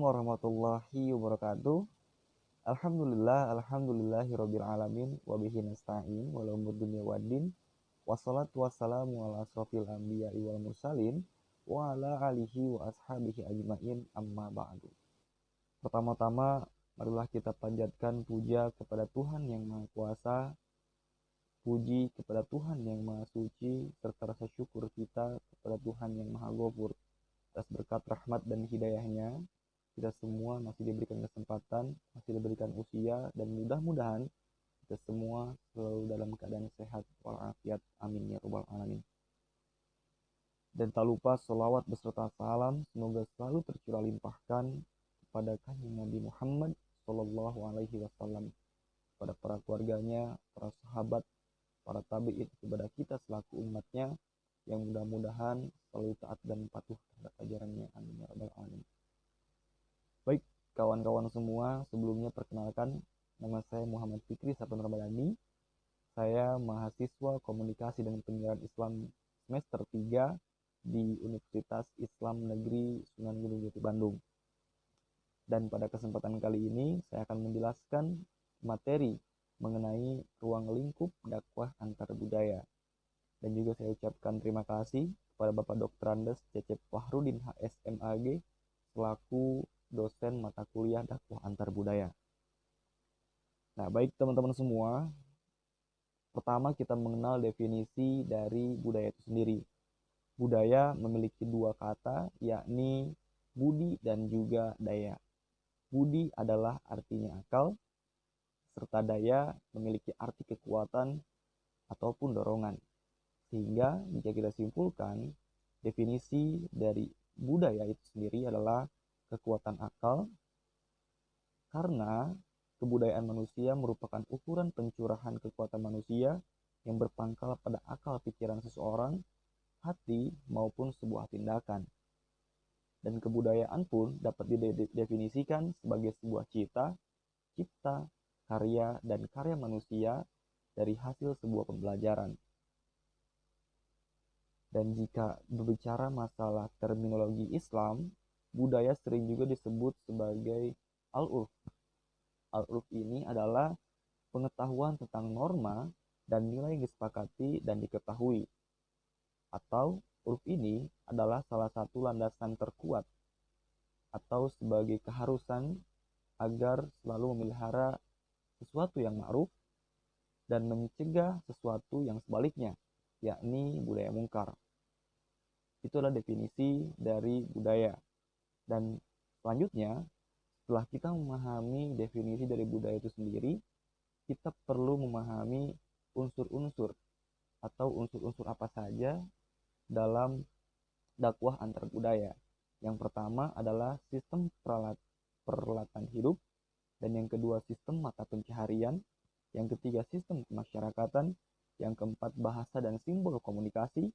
warahmatullahi wabarakatuh. Alhamdulillahirabbil alamin wa bihi nasta'in wa la umur dunya waddin. Wassalatu wassalamu ala asrofil anbiya'i wal mursalin wa ala alihi wa ashabihi ajmain amma ba'du. Pertama-tama marilah kita panjatkan puja kepada Tuhan yang Maha Kuasa, puji kepada Tuhan yang Maha Suci, serta rasa syukur kita kepada Tuhan yang Maha Ghafur atas berkat rahmat dan hidayahnya. Kita semua masih diberikan kesempatan, masih diberikan usia, dan mudah-mudahan kita semua selalu dalam keadaan sehat walafiat. Amin ya rabbal alamin. Dan tak lupa sholawat beserta salam semoga selalu tercurah limpahkan kepada Kanjeng Nabi Muhammad Sallallahu Alaihi Wasallam, kepada para keluarganya, para sahabat, para tabi'in, kepada kita selaku umatnya yang mudah-mudahan selalu taat dan patuh terhadap ajarannya. Amin ya rabbal alamin. Baik, kawan-kawan semua, sebelumnya perkenalkan, nama saya Muhammad Fikri Satun Ramadhani. Saya mahasiswa Komunikasi dan Penyiaran Islam semester 3 di Universitas Islam Negeri Sunan Gunung Jati Bandung. Dan pada kesempatan kali ini saya akan menjelaskan materi mengenai ruang lingkup dakwah antar budaya. Dan juga saya ucapkan terima kasih kepada Bapak Dr. Andes Cecep Fahrudin HSMAG selaku dosen mata kuliah dakwah antar budaya. Nah, baik teman-teman semua, pertama kita mengenal definisi dari budaya itu sendiri. Budaya memiliki dua kata, yakni budi dan juga daya. Budi adalah artinya akal, serta daya memiliki arti kekuatan ataupun dorongan. Sehingga jika kita simpulkan, definisi dari budaya itu sendiri adalah kekuatan akal, karena kebudayaan manusia merupakan ukuran pencurahan kekuatan manusia yang berpangkal pada akal pikiran seseorang, hati, maupun sebuah tindakan. Dan kebudayaan pun dapat didefinisikan sebagai sebuah cipta, karya, dan karya manusia dari hasil sebuah pembelajaran. Dan jika berbicara masalah terminologi Islam, budaya sering juga disebut sebagai al-urf. Al-urf ini adalah pengetahuan tentang norma dan nilai yang disepakati dan diketahui. Atau urf ini adalah salah satu landasan terkuat atau sebagai keharusan agar selalu memelihara sesuatu yang ma'ruf dan mencegah sesuatu yang sebaliknya, yakni budaya mungkar. Itu adalah definisi dari budaya. Dan selanjutnya, setelah kita memahami definisi dari budaya itu sendiri, kita perlu memahami unsur-unsur atau unsur-unsur apa saja dalam dakwah antar budaya. Yang pertama adalah sistem peralatan hidup, dan yang kedua sistem mata pencaharian, yang ketiga sistem kemasyarakatan, yang keempat bahasa dan simbol komunikasi,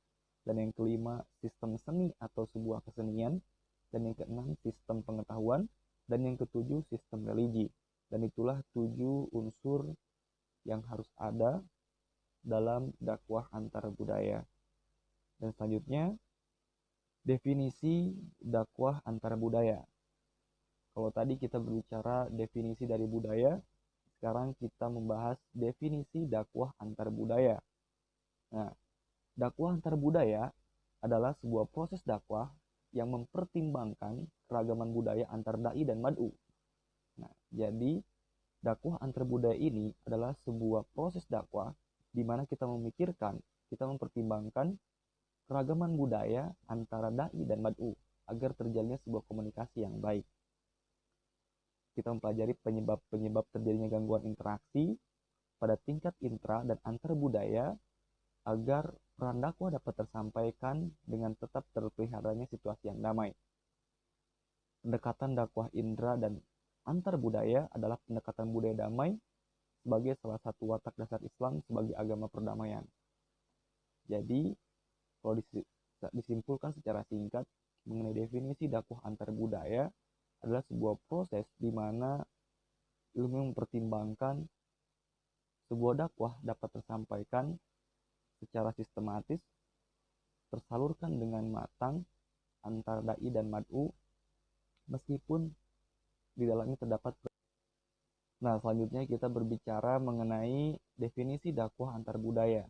dan yang kelima sistem seni atau sebuah kesenian, dan yang keenam sistem pengetahuan, dan yang ketujuh sistem religi. Dan itulah 7 unsur yang harus ada dalam dakwah antar budaya. Dan selanjutnya, definisi dakwah antar budaya. Kalau tadi kita berbicara definisi dari budaya, sekarang kita membahas definisi dakwah antar budaya. Nah, dakwah antar budaya adalah sebuah proses dakwah yang mempertimbangkan keragaman budaya antar dai dan mad'u. Nah, jadi dakwah antar budaya ini adalah sebuah proses dakwah di mana kita memikirkan, kita mempertimbangkan keragaman budaya antara dai dan mad'u agar terjalinnya sebuah komunikasi yang baik. Kita mempelajari penyebab terjadinya gangguan interaksi pada tingkat intra dan antar budaya agar peran dakwah dapat tersampaikan dengan tetap terpeliharanya situasi yang damai. Pendekatan dakwah indra dan antar budaya adalah pendekatan budaya damai sebagai salah satu watak dasar Islam sebagai agama perdamaian. Jadi, kalau disimpulkan secara singkat mengenai definisi dakwah antar budaya adalah sebuah proses di mana ilmu mempertimbangkan sebuah dakwah dapat tersampaikan secara sistematis, tersalurkan dengan matang antara dai dan mad'u, meskipun di dalamnya terdapat. Nah, selanjutnya kita berbicara mengenai definisi dakwah antar budaya.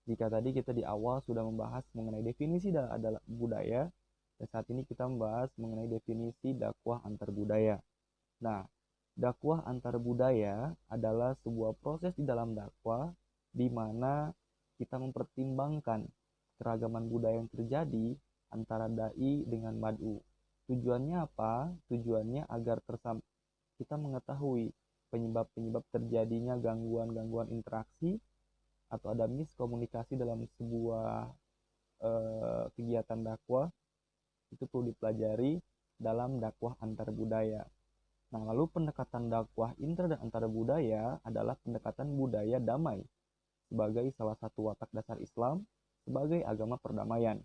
Jika tadi kita di awal sudah membahas mengenai definisi adalah budaya, dan saat ini kita membahas mengenai definisi dakwah antar budaya. Nah, dakwah antar budaya adalah sebuah proses di dalam dakwah di mana kita mempertimbangkan keragaman budaya yang terjadi antara dai dengan mad'u. Tujuannya apa? Tujuannya agar kita mengetahui penyebab-penyebab terjadinya gangguan-gangguan interaksi atau ada miskomunikasi dalam sebuah kegiatan dakwah. Itu perlu dipelajari dalam dakwah antar budaya. Nah, lalu pendekatan dakwah inter dan antar budaya adalah pendekatan budaya damai sebagai salah satu watak dasar Islam sebagai agama perdamaian.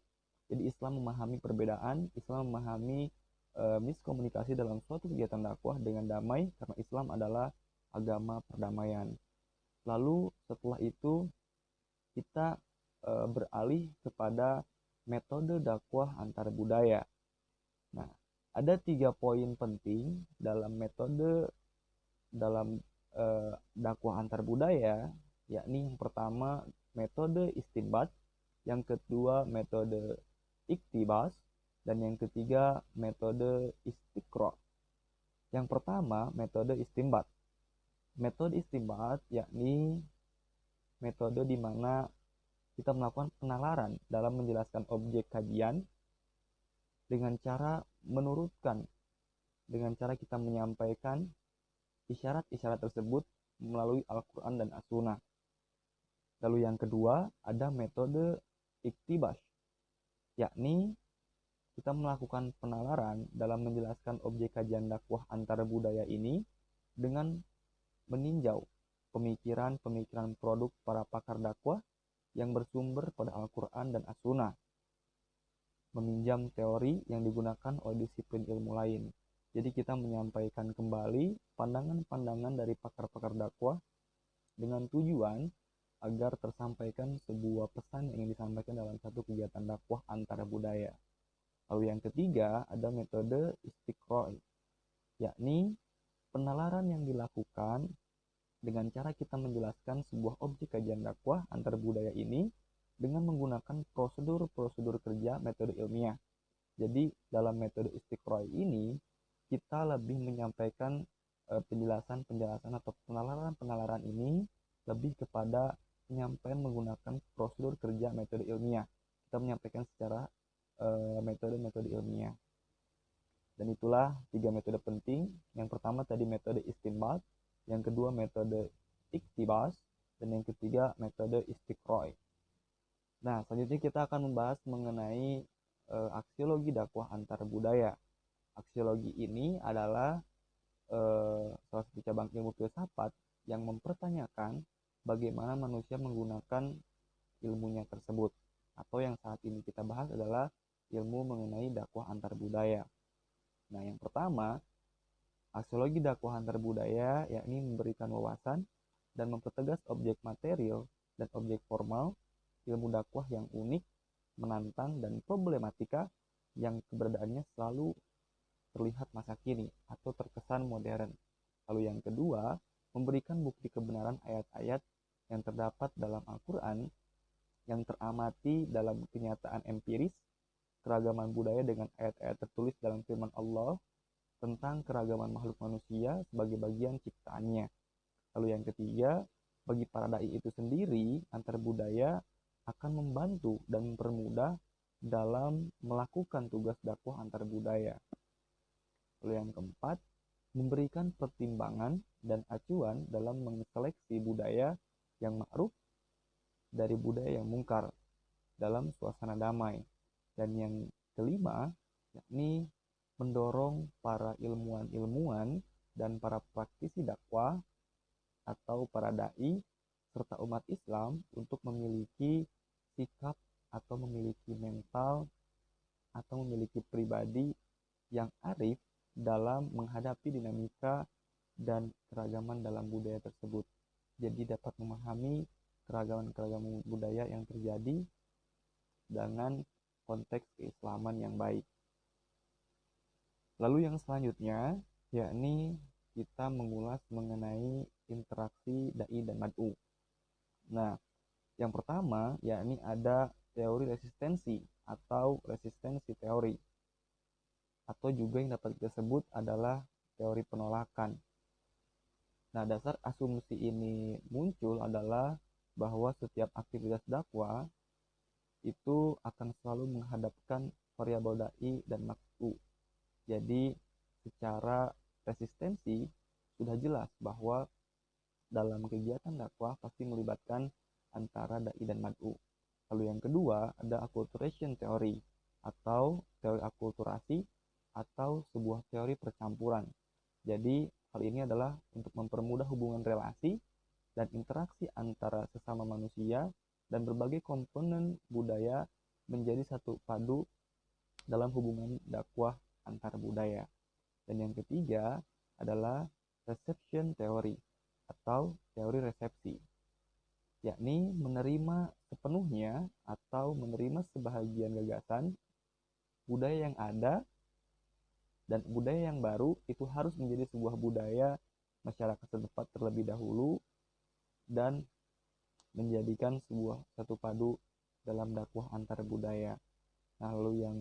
Jadi Islam memahami perbedaan, Islam memahami miskomunikasi dalam suatu kegiatan dakwah dengan damai karena Islam adalah agama perdamaian. Lalu setelah itu kita beralih kepada metode dakwah antar budaya. Nah, ada 3 poin penting dalam metode dakwah antar budaya, yakni yang pertama metode istinbat, yang kedua metode iktibas, dan yang ketiga metode istiqra. Yang pertama metode istinbat. Metode istinbat yakni metode di mana kita melakukan penalaran dalam menjelaskan objek kajian dengan cara kita menyampaikan isyarat-isyarat tersebut melalui Al-Quran dan As-Sunnah. Lalu yang kedua ada metode iktibas, yakni kita melakukan penalaran dalam menjelaskan objek kajian dakwah antar budaya ini dengan meninjau pemikiran-pemikiran produk para pakar dakwah yang bersumber pada Al-Quran dan As-Sunnah, meminjam teori yang digunakan oleh disiplin ilmu lain. Jadi kita menyampaikan kembali pandangan-pandangan dari pakar-pakar dakwah dengan tujuan agar tersampaikan sebuah pesan yang ingin disampaikan dalam satu kegiatan dakwah antara budaya. Lalu yang ketiga ada metode istiqra, yakni penalaran yang dilakukan dengan cara kita menjelaskan sebuah objek kajian dakwah antar budaya ini dengan menggunakan prosedur-prosedur kerja metode ilmiah. Jadi dalam metode istiqra ini kita lebih menyampaikan penjelasan-penjelasan atau penalaran-penalaran ini lebih kepada penyampaian menggunakan prosedur kerja metode ilmiah. Kita menyampaikan secara metode-metode ilmiah. Dan itulah 3 metode penting. Yang pertama tadi metode istinbat, yang kedua metode iktibas, dan yang ketiga metode istiqra. Nah, selanjutnya kita akan membahas mengenai aksiologi dakwah antar budaya. Aksiologi ini adalah salah satu cabang ilmu filsafat yang mempertanyakan bagaimana manusia menggunakan ilmunya tersebut. Atau yang saat ini kita bahas adalah ilmu mengenai dakwah antar budaya. Nah, yang pertama, aksiologi dakwah antar budaya yakni memberikan wawasan dan mempertegas objek material dan objek formal ilmu dakwah yang unik, menantang, dan problematika yang keberadaannya selalu terlihat masa kini atau terkesan modern. Lalu yang kedua, memberikan bukti kebenaran ayat-ayat yang terdapat dalam Al-Quran yang teramati dalam kenyataan empiris, keragaman budaya dengan ayat-ayat tertulis dalam firman Allah tentang keragaman makhluk manusia sebagai bagian ciptaannya. Lalu yang ketiga, bagi para dai itu sendiri, antar budaya akan membantu dan mempermudah dalam melakukan tugas dakwah antar budaya. Lalu yang keempat, memberikan pertimbangan dan acuan dalam menseleksi budaya yang ma'ruf dari budaya yang mungkar dalam suasana damai. Dan yang kelima, yakni mendorong para ilmuwan-ilmuwan dan para praktisi dakwah atau para dai serta umat Islam untuk memiliki sikap atau memiliki mental atau memiliki pribadi yang arif dalam menghadapi dinamika dan keragaman dalam budaya tersebut. Jadi dapat memahami keragaman-keragaman budaya yang terjadi dengan konteks keislaman yang baik. Lalu yang selanjutnya yakni kita mengulas mengenai interaksi dai dan mad'u. Nah, yang pertama yakni ada teori resistensi atau resistensi teori, atau juga yang dapat kita sebut adalah teori penolakan. Nah, dasar asumsi ini muncul adalah bahwa setiap aktivitas dakwah itu akan selalu menghadapkan variabel dai dan mad'u. Jadi, secara resistensi sudah jelas bahwa dalam kegiatan dakwah pasti melibatkan antara dai dan mad'u. Lalu yang kedua ada acculturation theory atau teori akulturasi atau sebuah teori percampuran. Jadi hal ini adalah untuk mempermudah hubungan relasi dan interaksi antara sesama manusia dan berbagai komponen budaya menjadi satu padu dalam hubungan dakwah antar budaya. Dan yang ketiga adalah reception theory atau teori resepsi, yakni menerima sepenuhnya atau menerima sebahagian gagasan budaya yang ada, dan budaya yang baru itu harus menjadi sebuah budaya masyarakat setempat terlebih dahulu dan menjadikan sebuah satu padu dalam dakwah antar budaya. Lalu yang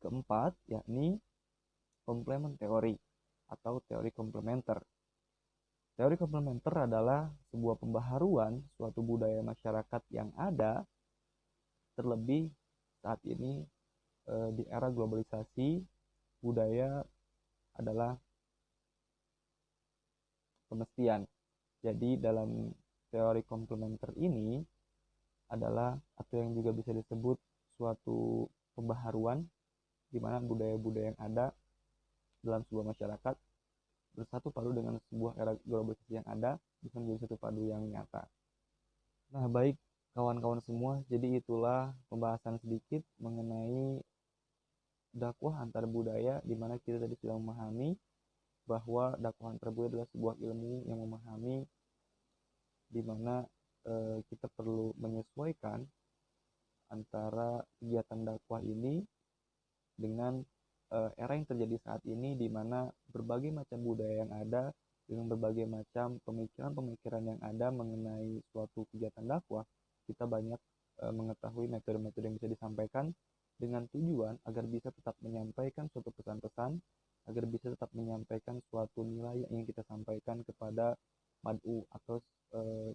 keempat yakni complement teori atau teori komplementer. Teori komplementer adalah sebuah pembaharuan suatu budaya masyarakat yang ada, terlebih saat ini di era globalisasi budaya adalah pemestian. Jadi dalam teori komplementer ini adalah atau yang juga bisa disebut suatu pembaharuan di mana budaya-budaya yang ada dalam sebuah masyarakat bersatu padu dengan sebuah era globalisasi yang ada bisa menjadi satu padu yang nyata. Nah, baik kawan-kawan semua, jadi itulah pembahasan sedikit mengenai dakwah antar budaya, di mana kita tadi sudah memahami bahwa dakwah antar budaya adalah sebuah ilmu yang memahami di mana kita perlu menyesuaikan antara kegiatan dakwah ini dengan era yang terjadi saat ini, di mana berbagai macam budaya yang ada dengan berbagai macam pemikiran-pemikiran yang ada mengenai suatu kegiatan dakwah, kita banyak mengetahui metode-metode yang bisa disampaikan dengan tujuan agar bisa tetap menyampaikan suatu pesan-pesan, agar bisa tetap menyampaikan suatu nilai yang ingin kita sampaikan kepada mad'u atau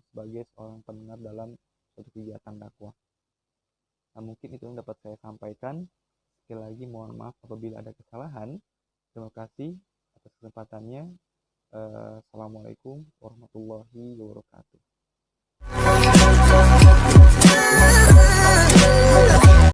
sebagai seorang pendengar dalam suatu kegiatan dakwah. Nah, mungkin itu yang dapat saya sampaikan. Sekali lagi mohon maaf apabila ada kesalahan. Terima kasih atas kesempatannya. Assalamualaikum warahmatullahi wabarakatuh.